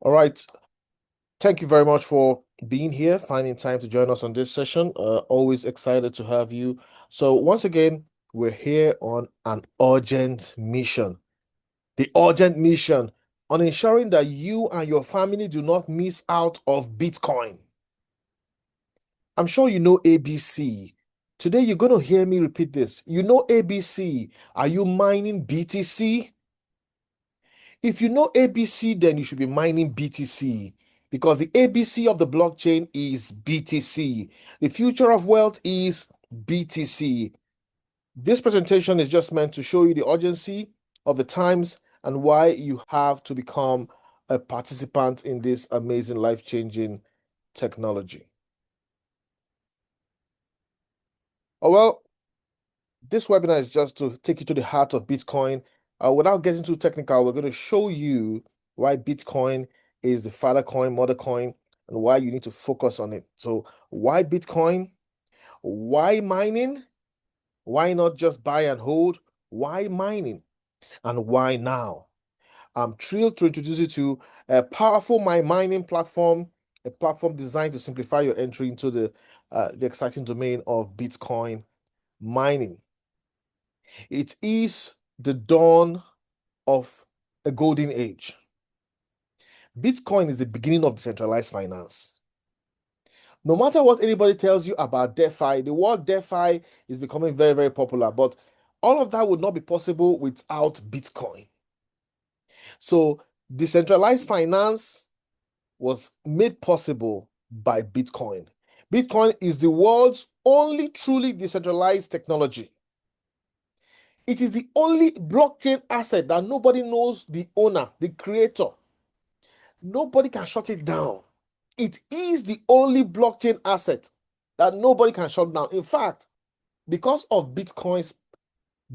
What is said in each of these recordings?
All right. Thank you very much for being here, finding time to join us on this session. Always excited to have you. So, once again, we're here on an urgent mission. The urgent mission on ensuring that you and your family do not miss out of Bitcoin. I'm sure you know ABC. Today, you're going to hear me repeat this. You know ABC. Are you mining BTC? If you know ABC, then you should be mining BTC because the ABC of the blockchain is BTC. The future of wealth is BTC. This presentation is just meant to show you the urgency of the times and why you have to become a participant in this amazing life-changing technology. Oh, well, this webinar is just to take you to the heart of Bitcoin. Without getting too technical, we're going to show you why Bitcoin is the father coin, mother coin, and why you need to focus on it. So, why Bitcoin? Why mining? Why not just buy and hold? Why mining? And why now? I'm thrilled to introduce you to a powerful MyMining platform, a platform designed to simplify your entry into the exciting domain of Bitcoin mining. It is the dawn of a golden age. Bitcoin is the beginning of decentralized finance. No matter what anybody tells you about DeFi, the word DeFi is becoming very, very popular, but all of that would not be possible without Bitcoin. So, decentralized finance was made possible by Bitcoin. Bitcoin is the world's only truly decentralized technology. It is the only blockchain asset that nobody knows the owner, the creator. Nobody can shut it down. It is the only blockchain asset that nobody can shut down. In fact, because of Bitcoin's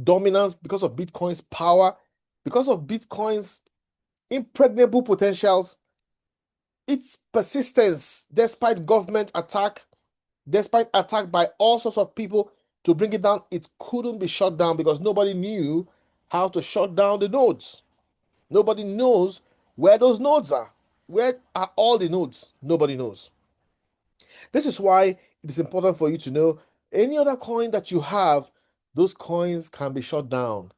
dominance, because of Bitcoin's power, because of Bitcoin's impregnable potentials, its persistence, despite government attack, despite attack by all sorts of people to bring it down, it couldn't be shut down because nobody knew how to shut down the nodes. Nobody knows where those nodes are. Where are all the nodes? Nobody knows. This is why it is important for you to know any other coin that you have, those coins can be shut down.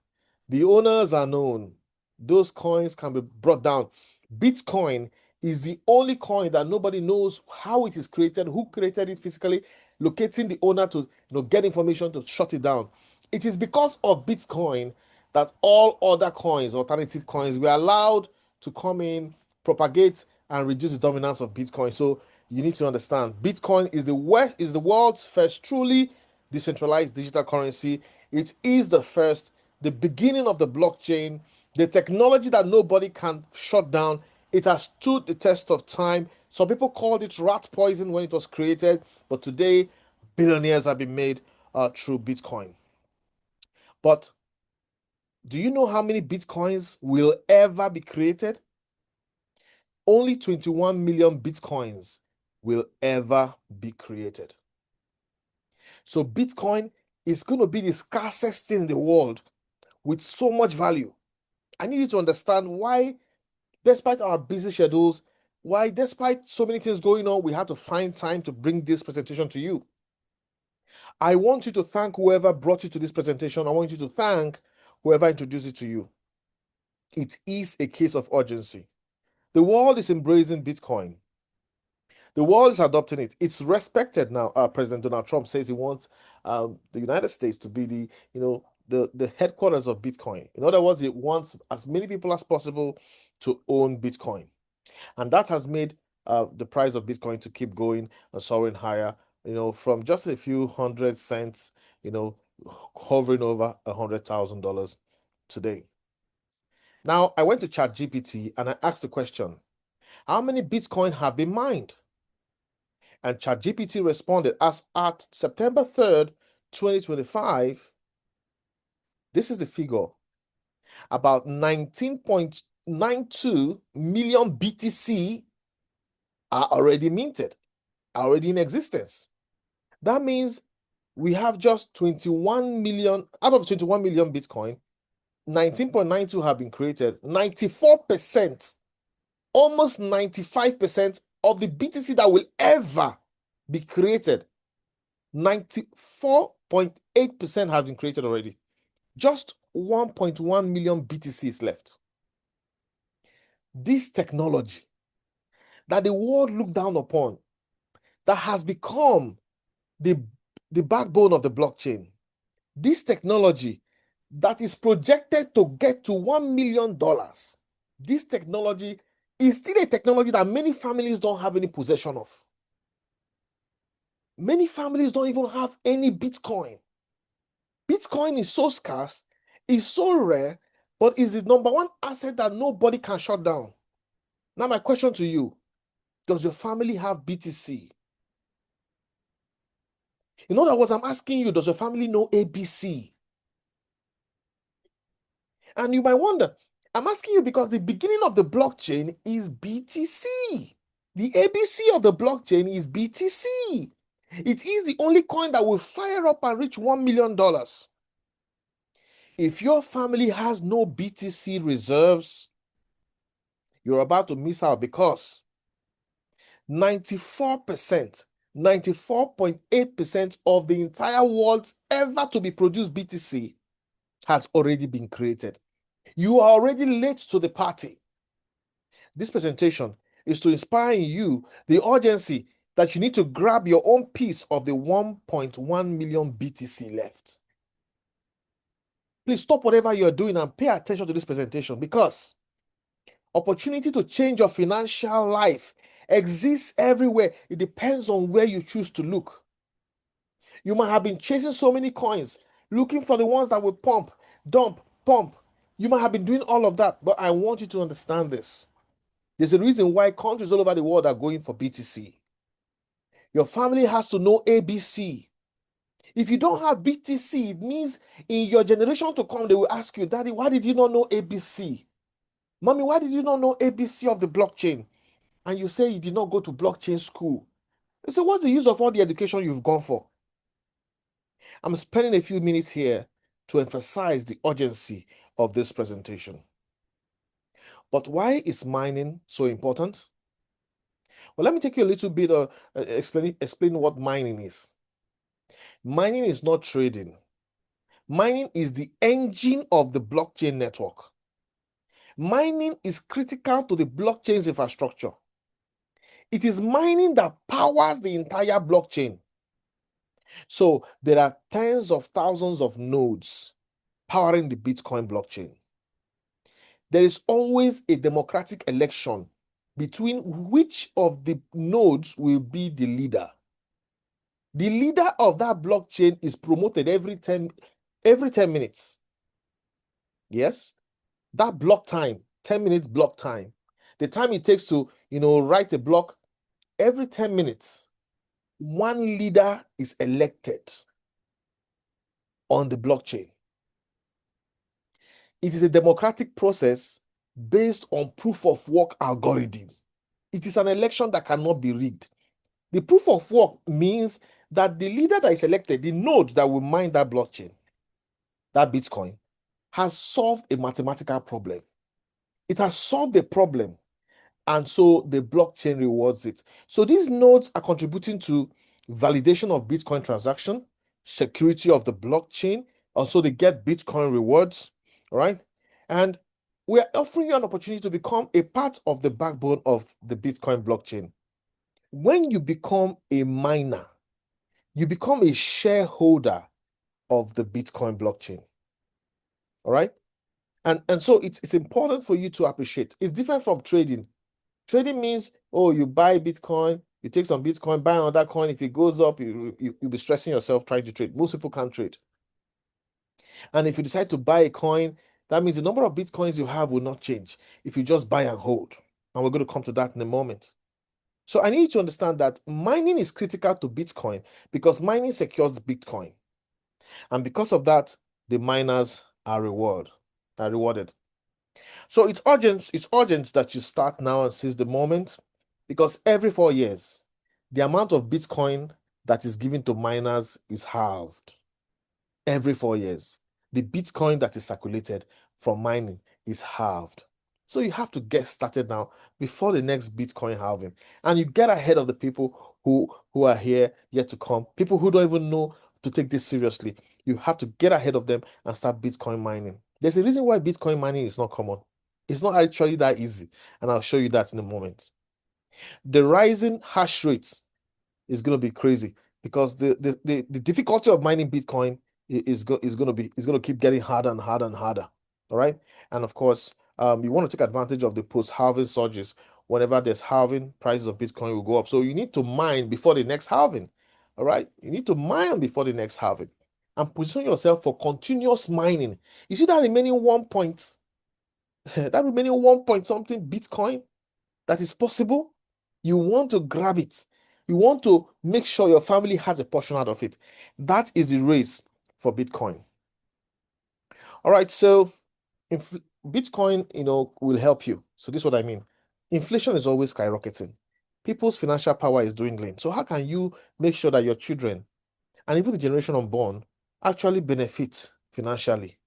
The owners are known. Those coins can be brought down. Bitcoin is the only coin that nobody knows how it is created, who created it physically, locating the owner to get information to shut it down. It is because of Bitcoin that all other coins, alternative coins, were allowed to come in, propagate, and reduce the dominance of Bitcoin. So you need to understand Bitcoin is the world's first truly decentralized digital currency. It is the beginning of the blockchain, the technology that nobody can shut down. It has stood the test of time. Some people called it rat poison when it was created, but today billionaires have been made through Bitcoin. But do you know how many Bitcoins will ever be created? Only 21 million Bitcoins will ever be created. So Bitcoin is going to be the scarcest thing in the world with so much value. I need you to understand why, despite our busy schedules, why, despite so many things going on, we have to find time to bring this presentation to you. I want you to thank whoever brought you to this presentation. I want you to thank whoever introduced it to you. It is a case of urgency. The world is embracing Bitcoin. The world is adopting it. It's respected now. President Donald Trump says he wants the United States to be the headquarters of Bitcoin. In other words, he wants as many people as possible to own Bitcoin, and that has made the price of Bitcoin to keep going and soaring higher. From just a few hundred cents, hovering over $100,000 today. Now, I went to ChatGPT and I asked the question, how many Bitcoin have been mined? And ChatGPT responded, as at September 3rd, 2025, this is the figure, about 19.92 million BTC are already minted, already in existence. That means we have just 21 million, out of 21 million Bitcoin, 19.92 have been created. 94% almost 95% of the BTC that will ever be created, 94.8% have been created already. Just 1.1 million BTC is left. This technology that the world looked down upon, that has become the backbone of the blockchain, this technology that is projected to get to $1 million, this technology is still a technology that many families don't have any possession of. Many families don't even have any Bitcoin. Bitcoin is so scarce, is so rare, but is the number one asset that nobody can shut down. Now, my question to you, does your family have BTC? In other words, I'm asking you, does your family know ABC? And you might wonder, I'm asking you because the beginning of the blockchain is BTC. The ABC of the blockchain is BTC. It is the only coin that will fire up and reach $1 million. If your family has no BTC reserves, you're about to miss out because 94%, 94.8% of the entire world's ever to be produced BTC has already been created. You are already late to the party. This presentation is to inspire in you the urgency that you need to grab your own piece of the 1.1 million BTC left. Please stop whatever you're doing and pay attention to this presentation, because opportunity to change your financial life exists everywhere. It depends on where you choose to look. You might have been chasing so many coins, looking for the ones that will pump, dump, pump. You might have been doing all of that, but I want you to understand this. There's a reason why countries all over the world are going for BTC. Your family has to know ABC. If you don't have BTC, it means in your generation to come, they will ask you, Daddy, why did you not know ABC? Mommy, why did you not know ABC of the blockchain? And you say you did not go to blockchain school. They say, what's the use of all the education you've gone for? I'm spending a few minutes here to emphasize the urgency of this presentation. But why is mining so important? Well, let me take you a little bit explain what mining is. Mining is not trading. Mining is the engine of the blockchain network. Mining is critical to the blockchain's infrastructure. It is mining that powers the entire blockchain. So there are tens of thousands of nodes powering the Bitcoin blockchain. There is always a democratic election between which of the nodes will be the leader. The leader of that blockchain is promoted every 10 minutes. Yes, that block time, 10 minutes block time, the time it takes to, write a block, every 10 minutes, one leader is elected on the blockchain. It is a democratic process based on proof of work algorithm. It is an election that cannot be rigged. The proof of work means that the leader that is elected, the node that will mine that blockchain, that Bitcoin, has solved a mathematical problem. It has solved a problem, and so the blockchain rewards it. So these nodes are contributing to validation of Bitcoin transaction, security of the blockchain. Also, they get Bitcoin rewards, all right? And we're offering you an opportunity to become a part of the backbone of the Bitcoin blockchain. When you become a miner, you become a shareholder of the Bitcoin blockchain, all right? And so it's important for you to appreciate. It's different from trading. Trading means, oh, you buy Bitcoin, you take some Bitcoin, buy another coin. If it goes up, you'll be stressing yourself trying to trade. Most people can't trade. And if you decide to buy a coin, that means the number of Bitcoins you have will not change if you just buy and hold. And we're going to come to that in a moment. So I need you to understand that mining is critical to Bitcoin because mining secures Bitcoin. And because of that, the miners are rewarded. So it's urgent that you start now and seize the moment, because every 4 years, the amount of Bitcoin that is given to miners is halved. Every 4 years, the Bitcoin that is circulated from mining is halved. So you have to get started now before the next Bitcoin halving. And you get ahead of the people who are here yet to come, people who don't even know to take this seriously. You have to get ahead of them and start Bitcoin mining. There's a reason why Bitcoin mining is not common. It's not actually that easy. And I'll show you that in a moment. The rising hash rate is going to be crazy because the difficulty of mining Bitcoin is going to keep getting harder and harder and harder. All right. And of course, you want to take advantage of the post-halving surges. Whenever there's halving, prices of Bitcoin will go up. So you need to mine before the next halving. All right. You need to mine before the next halving and position yourself for continuous mining. You see that remaining one point, that remaining one point something Bitcoin that is possible, you want to grab it. You want to make sure your family has a portion out of it. That is the race for Bitcoin. All right, so Bitcoin, will help you. So this is what I mean. Inflation is always skyrocketing. People's financial power is dwindling. So how can you make sure that your children and even the generation unborn actually benefit financially?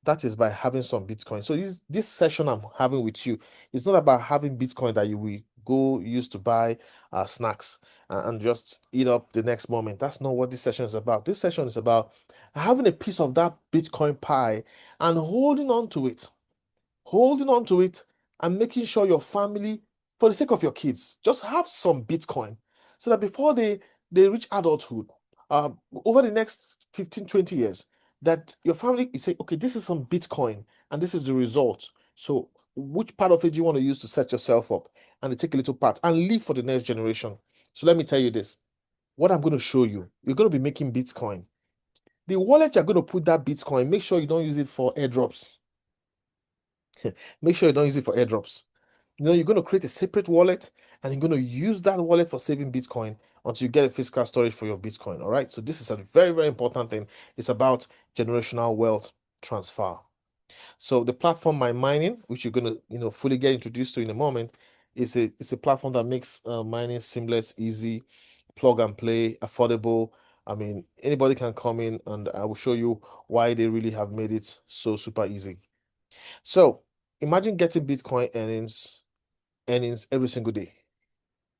That is by having some Bitcoin. So this session I'm having with you, it's not about having Bitcoin that you will go use to buy snacks and just eat up the next moment. That's not what this session is about. This session is about having a piece of that Bitcoin pie and holding on to it and making sure your family, for the sake of your kids, just have some Bitcoin so that before they reach adulthood, over the next 15, 20 years, that your family, you say, okay, this is some Bitcoin and this is the result. So which part of it do you want to use to set yourself up? And they take a little part and leave for the next generation. So let me tell you this. What I'm going to show you, you're going to be making Bitcoin. The wallet you're going to put that Bitcoin, make sure you don't use it for airdrops. Make sure you don't use it for airdrops. You're going to create a separate wallet and you're going to use that wallet for saving Bitcoin until you get a physical storage for your Bitcoin. All right. So this is a very, very important thing. It's about generational wealth transfer. So the platform MyMining, which you're going to, fully get introduced to in a moment, it's a platform that makes mining seamless, easy, plug and play, affordable. I mean, anybody can come in and I will show you why they really have made it so super easy. So imagine getting Bitcoin earnings every single day.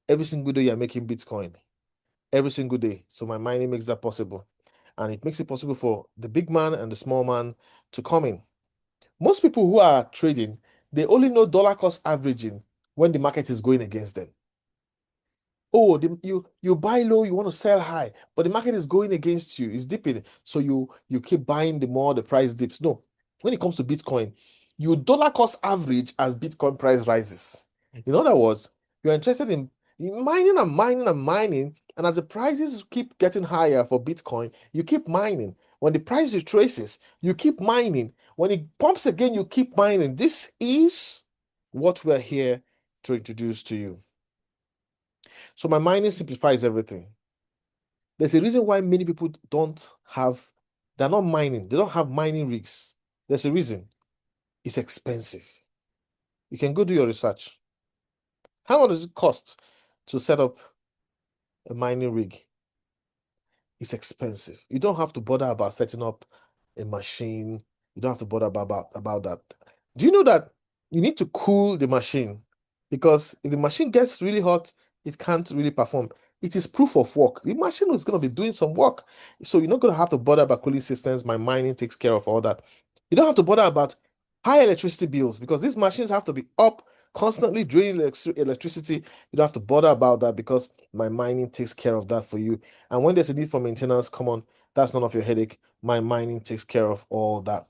Every single day you're making Bitcoin. Every single day. So MyMining makes that possible. And it makes it possible for the big man and the small man to come in. Most people who are trading, they only know dollar cost averaging when the market is going against them. Oh, you buy low, you want to sell high, but the market is going against you, it's dipping. So you keep buying the more the price dips. No, when it comes to Bitcoin, you dollar cost average as Bitcoin price rises. In other words, you're interested in mining and mining and mining, and as the prices keep getting higher for Bitcoin, you keep mining. When the price retraces, you keep mining. When it pumps again, you keep mining. This is what we're here to introduce to you. So MyMining simplifies everything. There's a reason why many people they're not mining, they don't have mining rigs. There's a reason. It's expensive. You can go do your research. How much does it cost to set up a mining rig? It's expensive. You don't have to bother about setting up a machine. You don't have to bother about that. Do you know that you need to cool the machine? Because if the machine gets really hot, it can't really perform. It is proof of work. The machine is going to be doing some work. So you're not going to have to bother about cooling systems. MyMining takes care of all that. You don't have to bother about high electricity bills because these machines have to be up constantly draining electricity. You don't have to bother about that because MyMining takes care of that for you. And when there's a need for maintenance, come on, that's none of your headache. MyMining takes care of all that.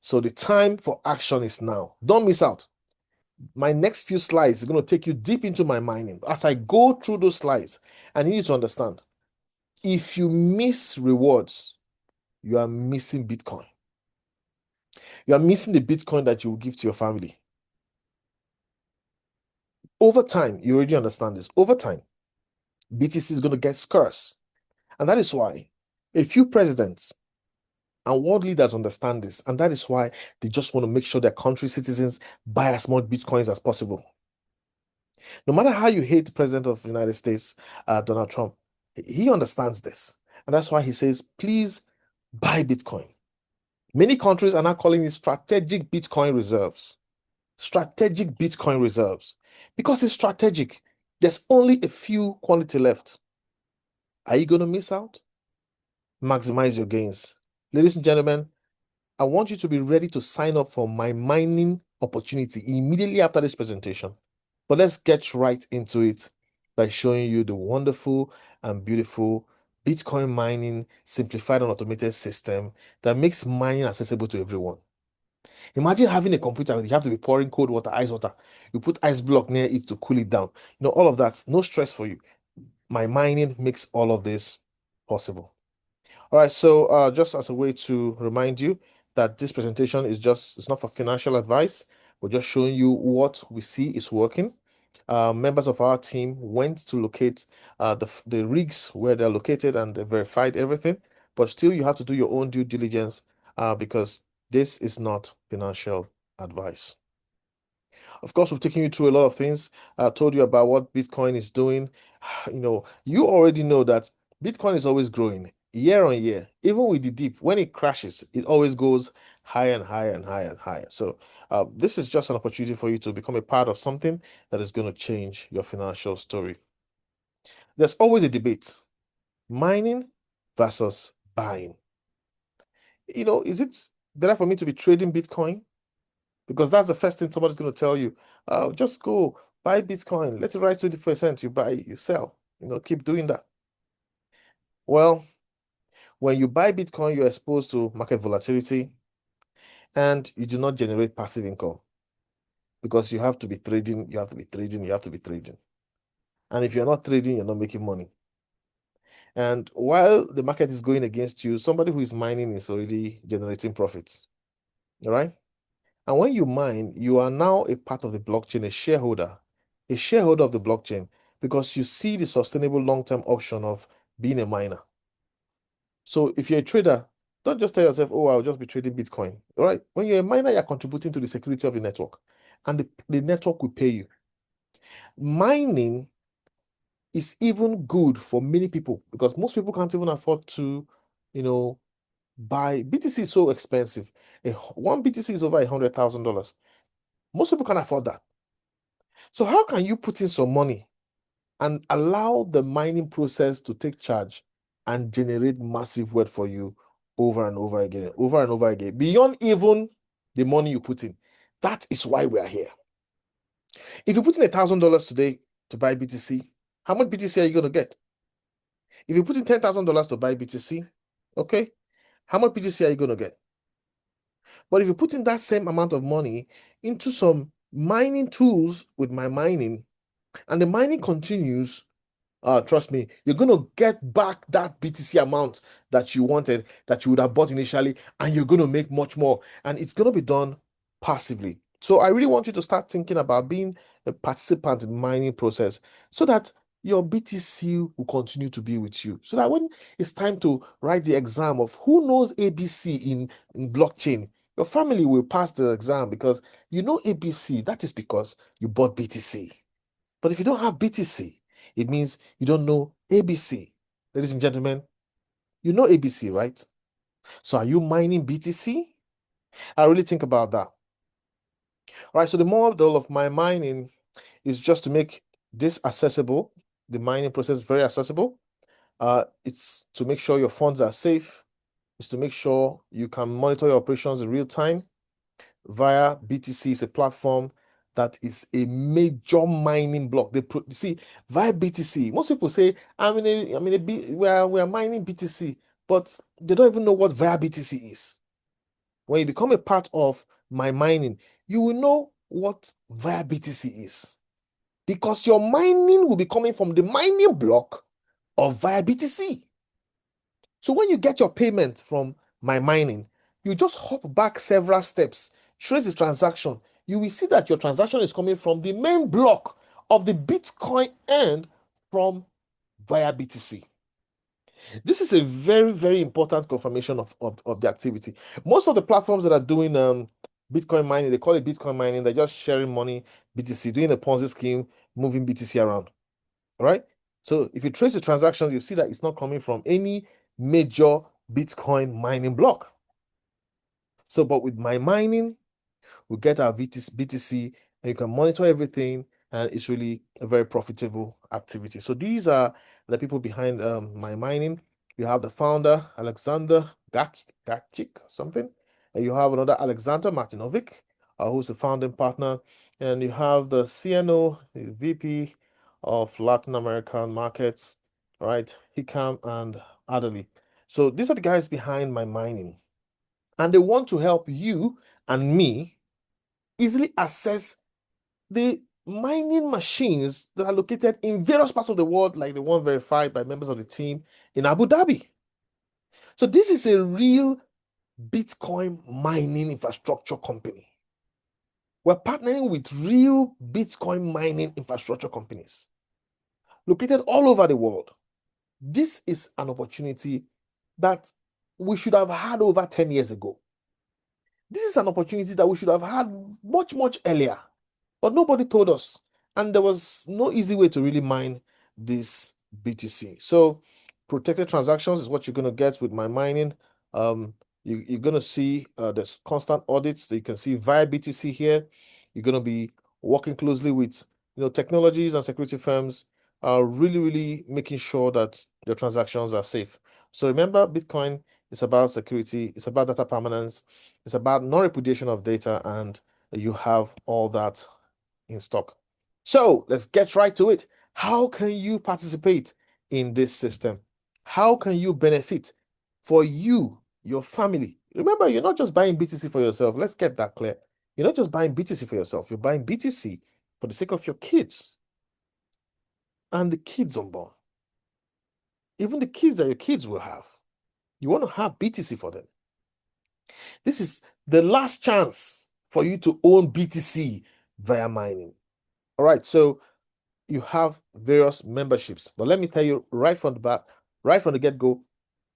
So the time for action is now. Don't miss out. My next few slides are going to take you deep into MyMining. As I go through those slides, I need you to understand, if you miss rewards, you are missing Bitcoin. You are missing the Bitcoin that you will give to your family. Over time, you already understand this. Over time, BTC is going to get scarce. And that is why a few presidents and world leaders understand this. And that is why they just want to make sure their country citizens buy as much Bitcoins as possible. No matter how you hate the president of the United States, Donald Trump, he understands this. And that's why he says, please buy Bitcoin. Many countries are now calling it strategic Bitcoin reserves. Strategic Bitcoin reserves. Because it's strategic, there's only a few quantity left. Are you going to miss out? Maximize your gains. Ladies and gentlemen, I want you to be ready to sign up for my mining opportunity immediately after this presentation. But let's get right into it by showing you the wonderful and beautiful Bitcoin mining simplified and automated system that makes mining accessible to everyone. Imagine having a computer, you have to be pouring cold water, ice water. You put ice block near it to cool it down. All of that, no stress for you. My mining makes all of this possible. All right, so just as a way to remind you that this presentation it's not for financial advice. We're just showing you what we see is working. Members of our team went to locate the rigs where they're located and they verified everything, but still you have to do your own due diligence because this is not financial advice. Of course, we've taken you through a lot of things. I told you about what Bitcoin is doing. You already know that Bitcoin is always growing year on year. Even with the dip, when it crashes, it always goes higher and higher and higher and higher. So this is just an opportunity for you to become a part of something that is going to change your financial story. There's always a debate, mining versus buying. Is it better for me to be trading Bitcoin? Because that's the first thing somebody's going to tell you. Just go buy Bitcoin. Let it rise 20%. You buy, you sell. Keep doing that. Well, when you buy Bitcoin, you're exposed to market volatility and you do not generate passive income because you have to be trading, you have to be trading, you have to be trading. And if you're not trading, you're not making money. And while the market is going against you, somebody who is mining is already generating profits. All right? And when you mine, you are now a part of the blockchain, a shareholder of the blockchain, because you see the sustainable long-term option of being a miner. So if you're a trader, don't just tell yourself, oh, I'll just be trading Bitcoin. All right. When you're a miner, you're contributing to the security of the network, and the network will pay you. Mining is even good for many people because most people can't even afford to, buy. BTC is so expensive. One BTC is over $100,000. Most people can't afford that. So how can you put in some money and allow the mining process to take charge and generate massive wealth for you over and over again, beyond even the money you put in? That is why we are here. If you put in $1,000 today to buy BTC, how much BTC are you going to get? If you put in $10,000 to buy BTC, okay, how much BTC are you going to get? But if you put in that same amount of money into some mining tools with MyMining, and the mining continues, trust me, you're going to get back that BTC amount that you wanted, that you would have bought initially, and you're going to make much more. And it's going to be done passively. So I really want you to start thinking about being a participant in the mining process so that your BTC will continue to be with you. So that when it's time to write the exam of who knows ABC in blockchain, your family will pass the exam because you know ABC. That is because you bought BTC. But if you don't have BTC, it means you don't know ABC. Ladies and gentlemen, you know ABC, right? So are you mining BTC? I really think about that. All right, so the model of my mining is just to make this accessible, the mining process very accessible. It's to make sure your funds are safe. It's to make sure you can monitor your operations in real time. ViaBTC is a platform that is a major mining block. See, ViaBTC, most people say, we are mining BTC, but they don't even know what ViaBTC is. When you become a part of MyMining, you will know what ViaBTC is because your mining will be coming from the mining block of ViaBTC. So when you get your payment from MyMining, you just hop back several steps, trace the transaction. You will see that your transaction is coming from the main block of the Bitcoin and from ViaBTC. This is a very, very important confirmation of the activity. Most of the platforms that are doing Bitcoin mining, they call it Bitcoin mining. They're just sharing money, BTC, doing a Ponzi scheme, moving BTC around. All right. So if you trace the transaction, you see that it's not coming from any major Bitcoin mining block. So, but with MyMining, We get our BTC, and you can monitor everything, and it's really a very profitable activity. So these are the people behind MyMining. You have the founder, Alexander Gachik, something, and you have another Alexander Martinovic, who's the founding partner, and you have the CNO, the VP of Latin American markets, right? Hikam and Adderley. So these are the guys behind MyMining, and they want to help you and me easily access the mining machines that are located in various parts of the world, like the one verified by members of the team in Abu Dhabi. So this is a real Bitcoin mining infrastructure company. We're partnering with real Bitcoin mining infrastructure companies located all over the world. This is an opportunity that we should have had over 10 years ago. This is an opportunity that we should have had much, much earlier, but nobody told us. And there was no easy way to really mine this BTC. So protected transactions is what you're going to get with MyMining. You're going to see there's constant audits. So you can see ViaBTC here. You're going to be working closely with technologies and security firms, really making sure that your transactions are safe. So remember, Bitcoin is about security, it's about data permanence, it's about non-repudiation of data, and you have all that in stock. So let's get right to it. How can you participate in this system? How can you benefit for you, your family? Remember, you're not just buying BTC for yourself. Let's get that clear. You're not just buying BTC for yourself. You're buying BTC for the sake of your kids and the kids unborn. Even the kids that your kids will have. You want to have BTC for them. This is the last chance for you to own BTC via mining. All right, so you have various memberships, but let me tell you right from the back, right from the get-go,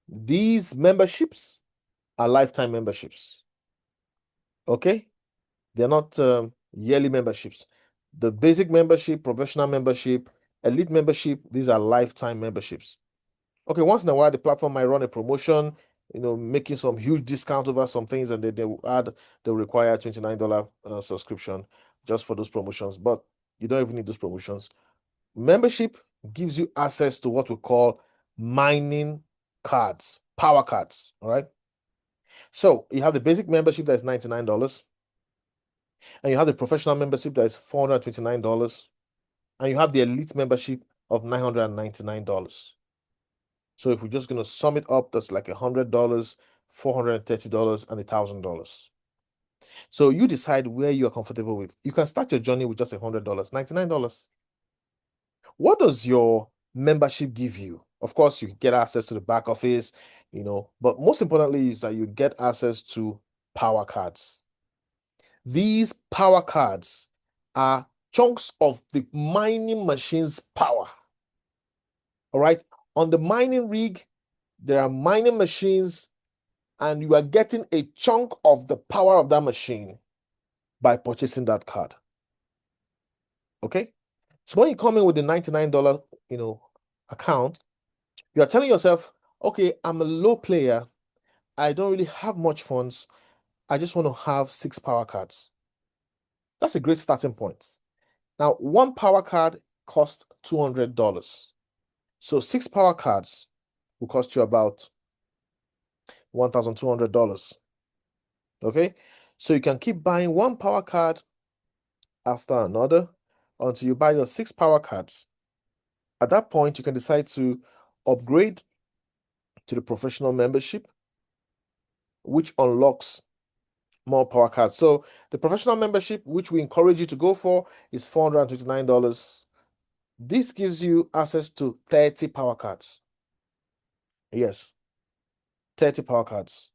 these memberships are lifetime memberships. Okay, they're not yearly memberships. The basic membership, professional membership, elite membership, these are lifetime memberships. Okay, once in a while, the platform might run a promotion, making some huge discount over some things, and they will add the required $29 subscription just for those promotions. But you don't even need those promotions. Membership gives you access to what we call mining cards, power cards. All right. So you have the basic membership that is $99, and you have the professional membership that is $429, and you have the elite membership of $999. So if we're just going to sum it up, that's like $100, $430, and $1,000. So you decide where you are comfortable with. You can start your journey with just $100, $99. What does your membership give you? Of course, you get access to the back office, but most importantly is that you get access to power cards. These power cards are chunks of the mining machine's power. All right. On the mining rig, there are mining machines, and you are getting a chunk of the power of that machine by purchasing that card. Okay. So when you come in with the $99, account, you are telling yourself, okay, I'm a low player. I don't really have much funds. I just want to have 6 power cards. That's a great starting point. Now, one power card costs $200. So 6 power cards will cost you about $1,200. Okay? So you can keep buying one power card after another until you buy your 6 power cards. At that point, you can decide to upgrade to the professional membership, which unlocks more power cards. So the professional membership, which we encourage you to go for, is $429. This gives you access to 30 power cards. Yes, 30 power cards.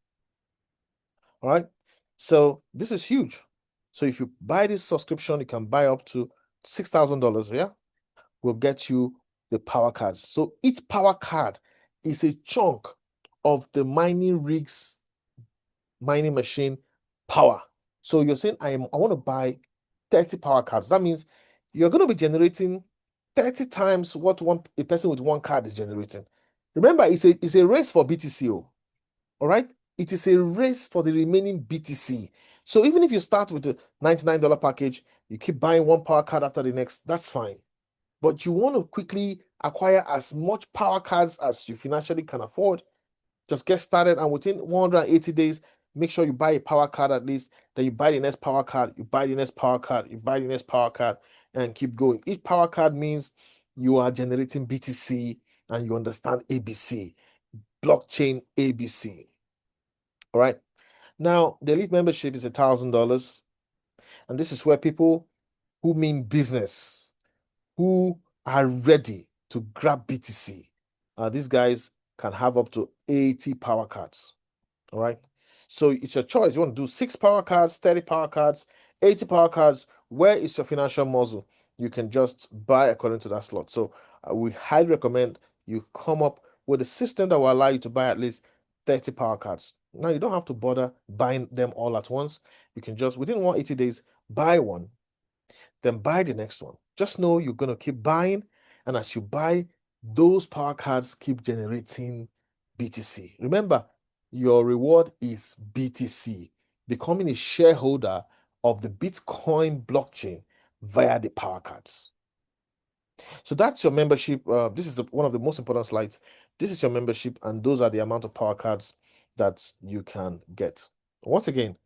All right. So this is huge. So if you buy this subscription, you can buy up to $6,000. Yeah, will get you the power cards. So each power card is a chunk of the mining rig's mining machine power. So you're saying I want to buy 30 power cards. That means you're going to be generating 30 times what a person with one card is generating. Remember, it's a race for BTC. All right? It is a race for the remaining BTC. So even if you start with a $99 package, you keep buying one power card after the next, that's fine. But you want to quickly acquire as much power cards as you financially can afford. Just get started, and within 180 days, make sure you buy a power card at least. Then you buy the next power card, you buy the next power card, you buy the next power card, and keep going. Each power card means you are generating BTC and you understand ABC, blockchain ABC. All right. Now, the elite membership is $1,000, and this is where people who mean business, who are ready to grab BTC, these guys can have up to 80 power cards. All right. So it's your choice. You want to do 6 power cards, 30 power cards, 80 power cards. Where is your financial muscle? You can just buy according to that slot. So we highly recommend you come up with a system that will allow you to buy at least 30 power cards. Now, you don't have to bother buying them all at once. You can just, within 180 days, buy one, then buy the next one. Just know you're going to keep buying. And as you buy, those power cards keep generating BTC. Remember, your reward is BTC, becoming a shareholder of the Bitcoin blockchain via the power cards. So that's your membership. This is one of the most important slides. This is your membership, and those are the amount of power cards that you can get. Once again,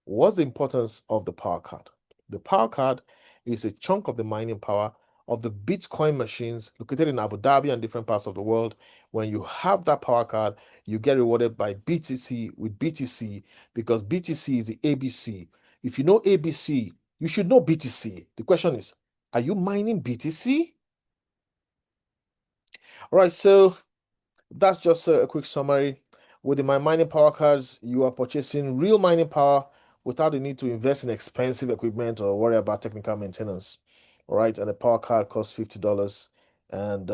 what's the importance of the power card? The power card is a chunk of the mining power of the Bitcoin machines located in Abu Dhabi and different parts of the world. When you have that power card, you get rewarded by BTC with BTC, because BTC is the ABC. If you know ABC, you should know BTC. The question is, are you mining BTC? All right, so that's just a quick summary. With the MyMining power cards, you are purchasing real mining power without the need to invest in expensive equipment or worry about technical maintenance. All right, and the power card costs $50 and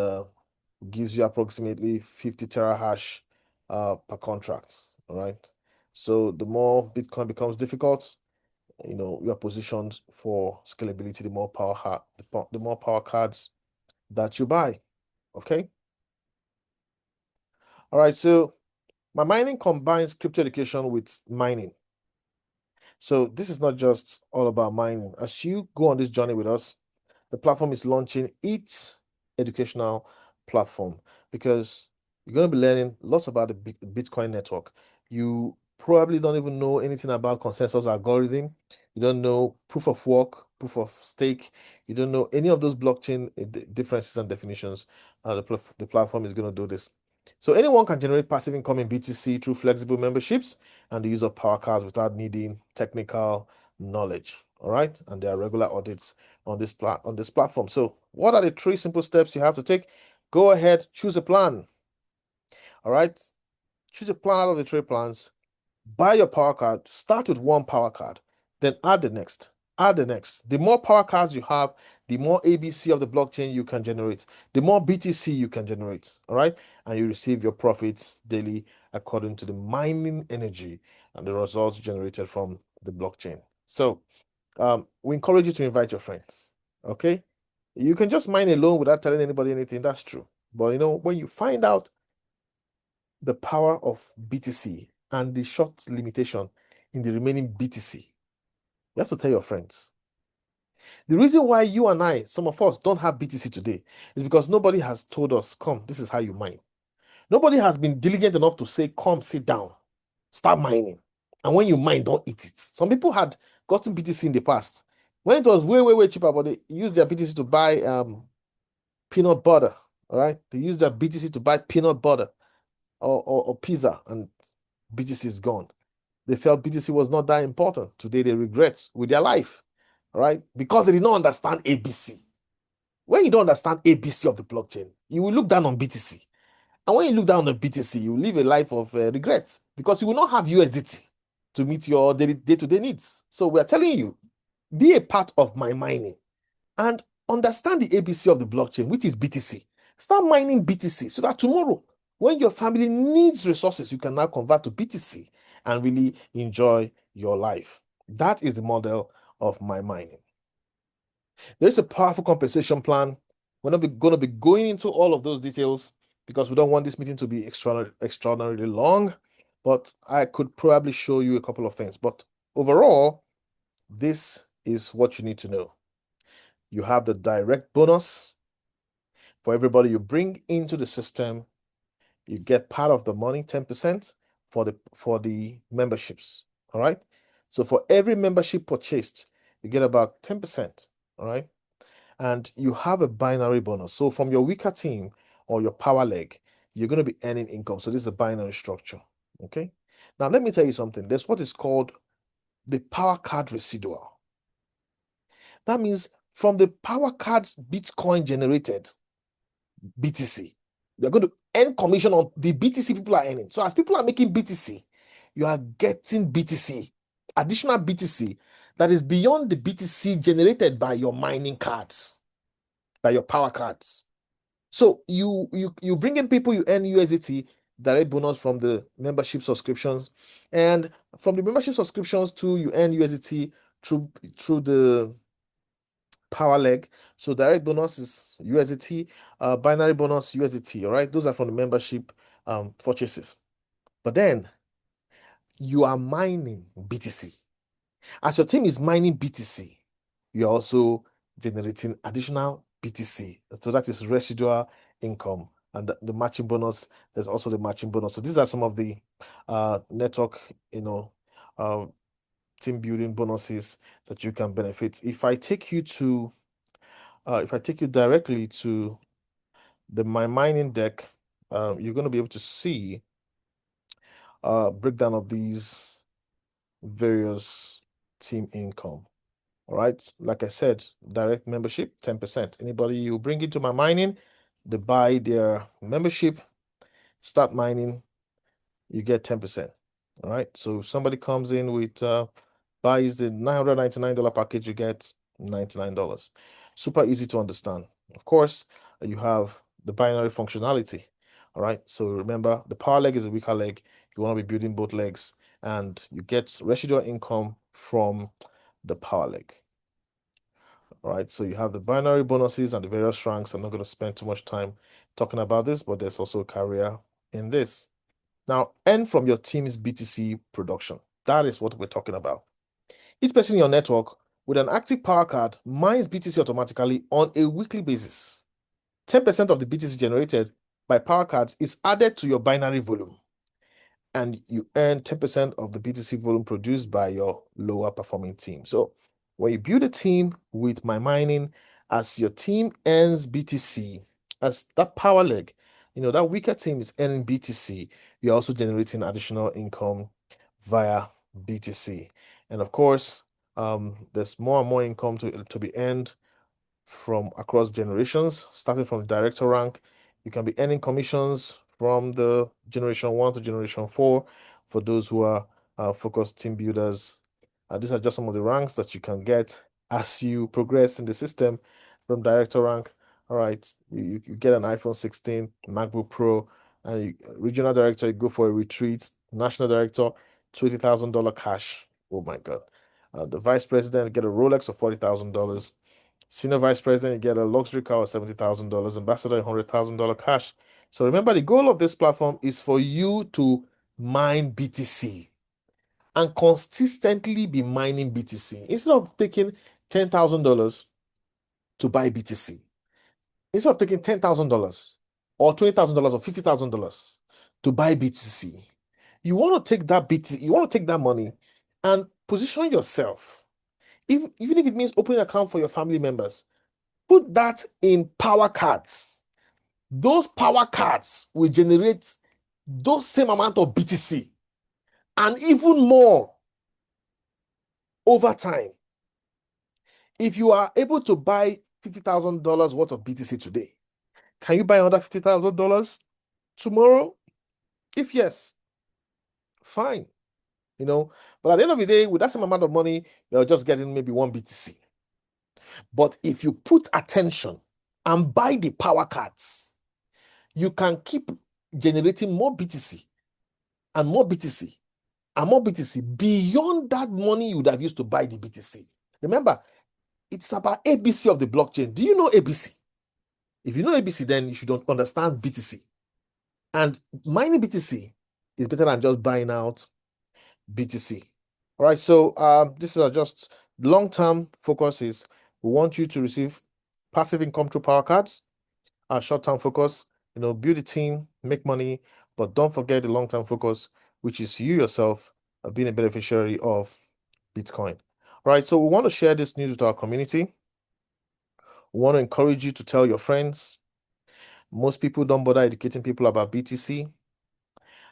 gives you approximately 50 terahash per contract. All right, so the more Bitcoin becomes difficult, you are positioned for scalability. The more power cards that you buy. Okay. All right, so MyMining combines crypto education with mining. So this is not just all about mining. As you go on this journey with us, the platform is launching its educational platform, because you're going to be learning lots about the Bitcoin network. You probably don't even know anything about consensus algorithm. You don't know proof of work, proof of stake. You don't know any of those blockchain differences and definitions. The platform is going to do this. So anyone can generate passive income in BTC through flexible memberships and the use of power cards without needing technical knowledge. All right, and there are regular audits on this platform. So what are the 3 simple steps you have to take? Go ahead, choose a plan. All right, choose a plan out of the 3 plans. Buy your power card. Start with 1 power card, then add the next. Add the next. The more power cards you have, the more ABC of the blockchain you can generate, the more BTC you can generate. All right, and you receive your profits daily according to the mining energy and the results generated from the blockchain. So we encourage you to invite your friends. Okay, you can just mine alone without telling anybody anything. That's true. But when you find out the power of BTC and the short limitation in the remaining BTC, you have to tell your friends. The reason why you and I, some of us, don't have BTC today is because nobody has told us, come, this is how you mine. Nobody has been diligent enough to say, come, sit down, start mining. And when you mine, don't eat it. Some people had gotten BTC in the past when it was way, way, way cheaper, but they used their BTC to buy peanut butter. All right. They used their BTC to buy peanut butter or pizza, and BTC is gone. They felt BTC was not that important. Today they regret with their life. All right. Because they did not understand ABC. When you don't understand ABC of the blockchain, you will look down on BTC. And when you look down on BTC, you live a life of regrets, because you will not have USDT to meet your day-to-day needs. So we are telling you, be a part of MyMining and understand the ABC of the blockchain, which is BTC. Start mining BTC so that tomorrow, when your family needs resources, you can now convert to BTC and really enjoy your life. That is the model of MyMining. There is a powerful compensation plan. We're not going to be going into all of those details because we don't want this meeting to be extraordinarily long, but I could probably show you a couple of things. But overall, this is what you need to know. You have the direct bonus for everybody you bring into the system. You get part of the money, 10% for the memberships. All right. So for every membership purchased, you get about 10%. All right. And you have a binary bonus. So from your weaker team or your power leg, you're going to be earning income. So this is a binary structure. Okay. Now let me tell you something. There's what is called the power card residual. That means from the power cards Bitcoin generated, BTC, they're going to earn commission on the BTC people are earning. So as people are making BTC, you are getting BTC, additional BTC that is beyond the BTC generated by your mining cards, by your power cards. So you bring in people, you earn USDT, direct bonus from the membership subscriptions, and from the membership subscriptions too, you earn USDT through the power leg. So direct bonus is USDT, binary bonus USDT. All right, those are from the membership purchases. But then you are mining BTC. As your team is mining BTC, you're also generating additional BTC. So that is residual income. And the matching bonus, there's also the matching bonus. So these are some of the network, uh, team building bonuses that you can benefit. If I take you directly to the MyMining deck, you're going to be able to see breakdown of these various team income. All right. Like I said, direct membership, 10%. Anybody you bring into MyMining, they buy their membership, start mining, you get 10%. All right. So if somebody comes in with buys the $999 package, you get $99. Super easy to understand. Of course, you have the binary functionality. All right. So remember, the power leg is a weaker leg. You want to be building both legs, and you get residual income from the power leg. All right, so you have the binary bonuses and the various ranks. I'm not going to spend too much time talking about this, but there's also a career in this. Now, earn from your team's BTC production. That is what we're talking about. Each person in your network with an active power card mines BTC automatically on a weekly basis. 10% of the BTC generated by power cards is added to your binary volume, and you earn 10% of the BTC volume produced by your lower performing team. So when you build a team with MyMining, as your team earns BTC, as that power leg, that weaker team is earning BTC, you're also generating additional income via BTC. And of course, there's more and more income to be earned from across generations, starting from the director rank. You can be earning commissions from the generation 1 to generation 4 for those who are focused team builders. These are just some of the ranks that you can get as you progress in the system from director rank. All right, you get an iPhone 16, MacBook Pro, and regional director, you go for a retreat. National director, $20,000 cash. Oh my God. The vice president, get a Rolex of $40,000. Senior vice president, you get a luxury car of $70,000. Ambassador, $100,000 cash. So remember, the goal of this platform is for you to mine BTC and consistently be mining BTC. Instead of taking $10,000 to buy BTC, instead of taking $10,000 or $20,000 or $50,000 to buy BTC, you want to take that BTC, you want to take that money and position yourself. Even if it means opening an account for your family members, put that in power cards. Those power cards will generate those same amount of BTC and even more over time. If you are able to buy $50,000 worth of BTC today, can you buy another $50,000 tomorrow? If yes, fine. But at the end of the day, with that same amount of money, you're just getting maybe one BTC. But if you put attention and buy the power cards, you can keep generating more BTC and more BTC and more BTC beyond that money you would have used to buy the BTC. Remember, it's about ABC of the blockchain. Do you know ABC? If you know ABC, then you should understand BTC. And mining BTC is better than just buying out BTC. All right, so this is just long-term focus is we want you to receive passive income through power cards. Our short-term focus, build a team, make money, but don't forget the long-term focus, which is you yourself being a beneficiary of Bitcoin. All right, so we want to share this news with our community. We want to encourage you to tell your friends. Most people don't bother educating people about BTC.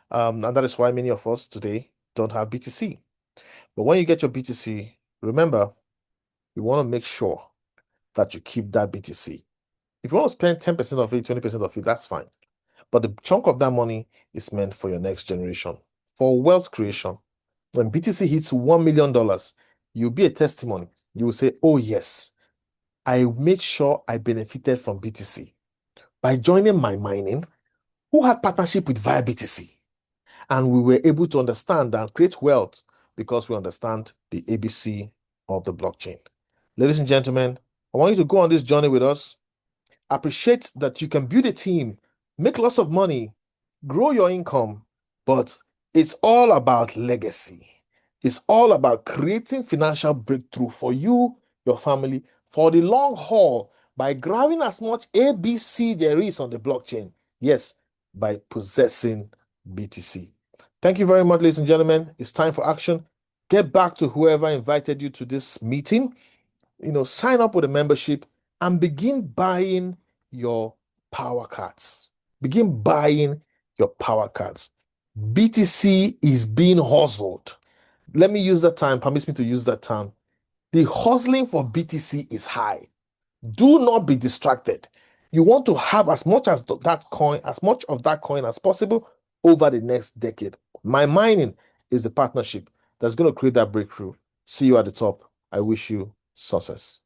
And that is why many of us today don't have BTC. But when you get your BTC, remember, you want to make sure that you keep that BTC. If you want to spend 10% of it, 20% of it, that's fine. But the chunk of that money is meant for your next generation, for wealth creation. When BTC hits $1 million, you'll be a testimony. You will say, oh, yes, I made sure I benefited from BTC by joining MyMining, who had partnership with ViaBTC. And we were able to understand and create wealth because we understand the ABC of the blockchain. Ladies and gentlemen, I want you to go on this journey with us. Appreciate that you can build a team, make lots of money, grow your income, but it's all about legacy. It's all about creating financial breakthrough for you, your family, for the long haul by grabbing as much ABC there is on the blockchain. Yes, by possessing BTC. Thank you very much, ladies and gentlemen. It's time for action. Get back to whoever invited you to this meeting. Sign up with a membership and begin buying your power cards. Begin buying your power cards. BTC is being hustled. Let me use that term, permits me to use that term. The hustling for BTC is high. Do not be distracted. You want to have as much as that coin, as much of that coin as possible over the next decade. MyMining is the partnership that's going to create that breakthrough. See you at the top. I wish you success.